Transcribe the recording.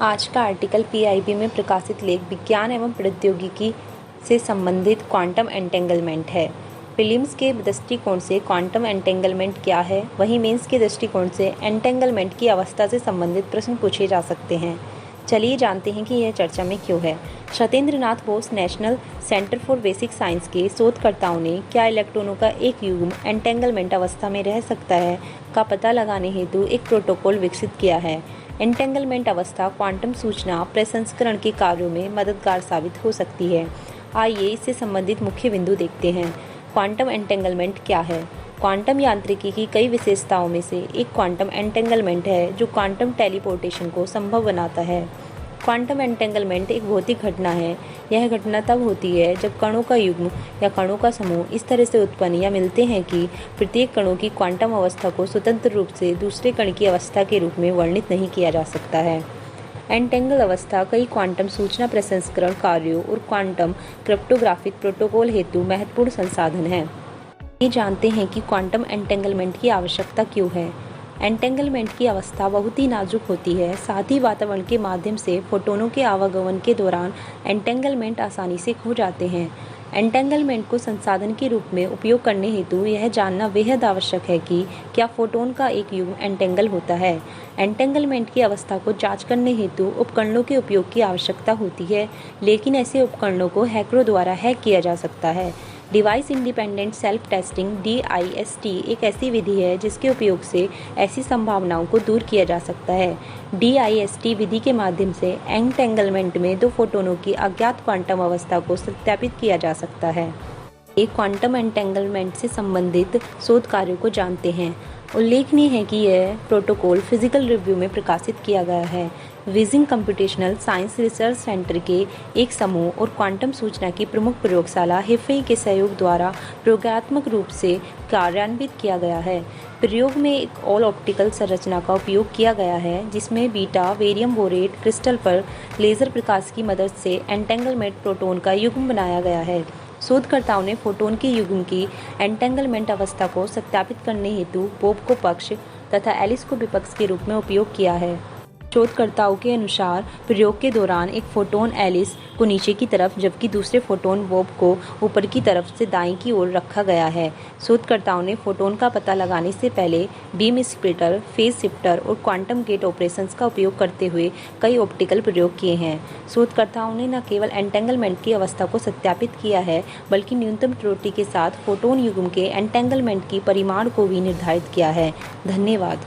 आज का article PIB में प्रकाशित लेख विज्ञान एवं प्रौद्योगिकी से संबंधित क्वांटम एंटेंगलमेंट है। प्रीलिम्स के दृष्टिकोण से क्वांटम एंटेंगलमेंट क्या है, वहीं मेंस के दृष्टिकोण से एंटेंगलमेंट की अवस्था से संबंधित प्रश्न पूछे जा सकते हैं। चलिए जानते हैं कि यह चर्चा में क्यों है। Satyendra Nath Bose national centre for basic science के शोधकर्ताओं ने क्या इलेक्ट्रॉनों का एक युग्म एंटेंगलमेंट अवस्था में रह सकता है का पता लगाने हेतु एक प्रोटोकॉल विकसित किया है। एंटेंगलमेंट अवस्था क्वांटम सूचना प्रसंस्करण के कार्यों में मददगार साबित हो सकती है। आइए इससे संबंधित मुख्य बिंदु देखते हैं। क्वांटम एंटेंगलमेंट क्या है? क्वांटम यांत्रिकी की कई विशेषताओं में से एक क्वांटम एंटेंगलमेंट है जो क्वांटम टेलीपोर्टेशन को संभव बनाता है। क्वांटम एंटेंगलमेंट एक भौतिक घटना है। यह घटना तब होती है जब कणों का युग्म या कणों का समूह इस तरह से उत्पन्न या मिलते हैं कि प्रत्येक कणों की क्वांटम अवस्था को स्वतंत्र रूप से दूसरे कण की अवस्था के रूप में वर्णित नहीं किया जा सकता है। एंटेंगल अवस्था कई क्वांटम सूचना प्रसंस्करण कार्यों और क्वांटम क्रिप्टोग्राफिक प्रोटोकॉल हेतु महत्वपूर्ण संसाधन है। ये जानते हैं कि क्वांटम एंटेंगलमेंट की आवश्यकता क्यों है। एंटेंगलमेंट की अवस्था बहुत ही नाजुक होती है, साथ ही वातावरण के माध्यम से फोटोनों के आवागमन के दौरान एंटेंगलमेंट आसानी से खो जाते हैं। एंटेंगलमेंट को संसाधन के रूप में उपयोग करने हेतु यह जानना बेहद आवश्यक है कि क्या फोटोन का एक युग्म एंटेंगल होता है। एंटेंगलमेंट की अवस्था को जांच करने हेतु उपकरणों के उपयोग की आवश्यकता होती है, लेकिन ऐसे उपकरणों को हैकरों द्वारा हैक किया जा सकता है। Device independent self testing DIST एक ऐसी विधि है जिसके उपयोग से ऐसी संभावनाओं को दूर किया जा सकता है। DIST विधि के माध्यम से एंटेंगलमेंट में दो फोटोनों की अज्ञात क्वांटम अवस्था को सत्यापित किया जा सकता है। एक क्वांटम एंटेंगलमेंट से संबंधित शोध कार्यों को जानते हैं। उल्लेखनीय है कि यह प्रोटोकॉल फिजिकल रिव्यू में प्रकाशित किया गया है। Wheezing computational science research centre के एक समूह और क्वांटम सूचना की प्रमुख प्रयोगशाला हिफई के सहयोग द्वारा प्रयोगात्मक रूप से कार्यान्वित किया गया है। प्रयोग में एक ऑल ऑप्टिकल संरचना का उपयोग किया गया है, जिसमें बीटा बेरियम बोरेट क्रिस्टल पर लेजर प्रकाश की मदद से एंटेंगलमेंट प्रोटॉन का युग्म बनाया गया है। शोधकर्ताओं ने फोटोन के युग्म की एंटेंगलमेंट अवस्था को सत्यापित करने हेतु बोब को पक्ष तथा एलिस को विपक्ष के रूप में उपयोग किया है। शोधकर्ताओं के अनुसार प्रयोग के दौरान एक फोटोन एलिस को नीचे की तरफ जबकि दूसरे फोटोन बोब को ऊपर की तरफ से दाईं की ओर रखा गया है। शोधकर्ताओं ने फोटोन का पता लगाने से पहले बीम स्प्लिटर, फेज शिफ्टर और क्वांटम गेट ऑपरेशंस का उपयोग करते हुए कई ऑप्टिकल प्रयोग किए हैं। शोधकर्ताओं ने न केवल एंटेंगलमेंट की अवस्था को सत्यापित किया है, बल्कि न्यूनतम त्रुटि के साथ फोटोन युग्म के एंटेंगलमेंट की परिमाण को भी निर्धारित किया है। धन्यवाद।